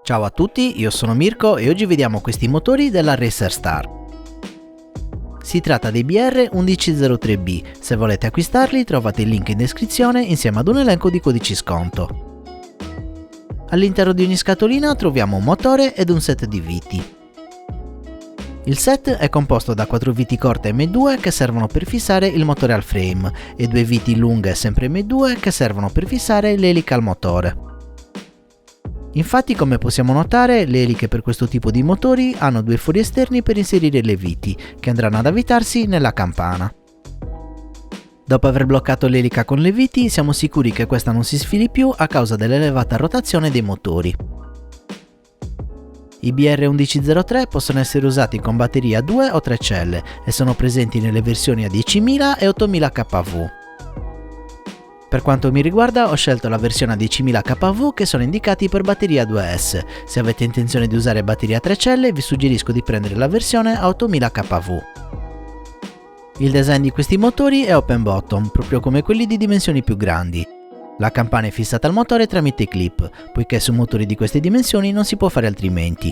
Ciao a tutti, io sono Mirko e oggi vediamo questi motori della Racer Star. Si tratta dei BR1103B, se volete acquistarli trovate il link in descrizione insieme ad un elenco di codici sconto. All'interno di ogni scatolina troviamo un motore ed un set di viti. Il set è composto da 4 viti corte M2 che servono per fissare il motore al frame e 2 viti lunghe sempre M2 che servono per fissare l'elica al motore. Infatti, come possiamo notare, le eliche per questo tipo di motori hanno 2 fori esterni per inserire le viti, che andranno ad avvitarsi nella campana. Dopo aver bloccato l'elica con le viti, siamo sicuri che questa non si sfili più a causa dell'elevata rotazione dei motori. I BR1103 possono essere usati con batterie a 2 o 3 celle e sono presenti nelle versioni a 10.000 e 8.000 kV. Per quanto mi riguarda ho scelto la versione a 10.000 kV che sono indicati per batterie a 2S, se avete intenzione di usare batterie a 3 celle vi suggerisco di prendere la versione a 8.000 kV. Il design di questi motori è open bottom, proprio come quelli di dimensioni più grandi. La campana è fissata al motore tramite clip, poiché su motori di queste dimensioni non si può fare altrimenti.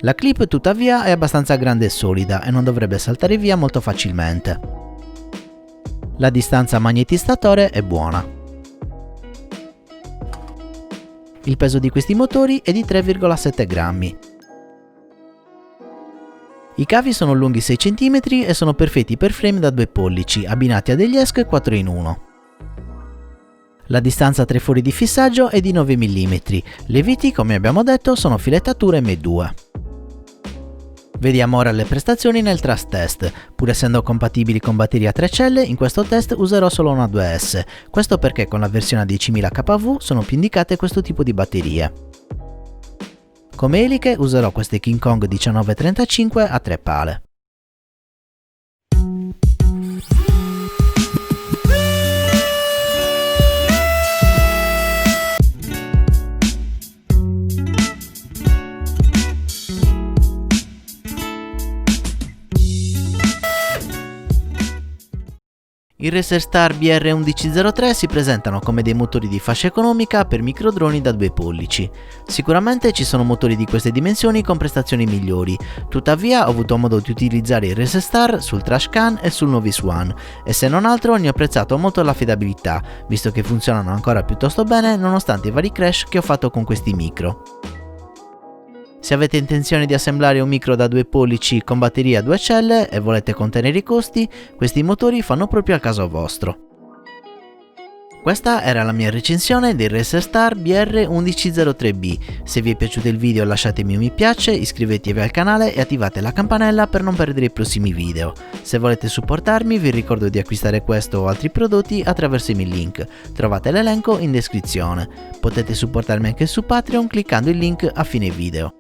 La clip tuttavia è abbastanza grande e solida e non dovrebbe saltare via molto facilmente. La distanza magneti-statore è buona. Il peso di questi motori è di 3,7 grammi. I cavi sono lunghi 6 cm e sono perfetti per frame da 2 pollici, abbinati a degli ESC 4 in 1. La distanza tra i fori di fissaggio è di 9 mm, le viti come abbiamo detto sono filettature M2. Vediamo ora le prestazioni nel thrust test. Pur essendo compatibili con batteria a 3 celle, in questo test userò solo una 2S, questo perché con la versione a 10.000 kV sono più indicate questo tipo di batterie. Come eliche userò queste King Kong 1935 a 3 pale. I Racer Star BR1103 si presentano come dei motori di fascia economica per microdroni da 2 pollici. Sicuramente ci sono motori di queste dimensioni con prestazioni migliori, tuttavia ho avuto modo di utilizzare i Racer Star sul Trashcan e sul Novice One e se non altro ne ho apprezzato molto l'affidabilità, visto che funzionano ancora piuttosto bene nonostante i vari crash che ho fatto con questi micro. Se avete intenzione di assemblare un micro da 2 pollici con batteria a 2 celle e volete contenere i costi, questi motori fanno proprio al caso vostro. Questa era la mia recensione dei Racer Star BR1103B. Se vi è piaciuto il video lasciatemi un mi piace, iscrivetevi al canale e attivate la campanella per non perdere i prossimi video. Se volete supportarmi vi ricordo di acquistare questo o altri prodotti attraverso i miei link, trovate l'elenco in descrizione. Potete supportarmi anche su Patreon cliccando il link a fine video.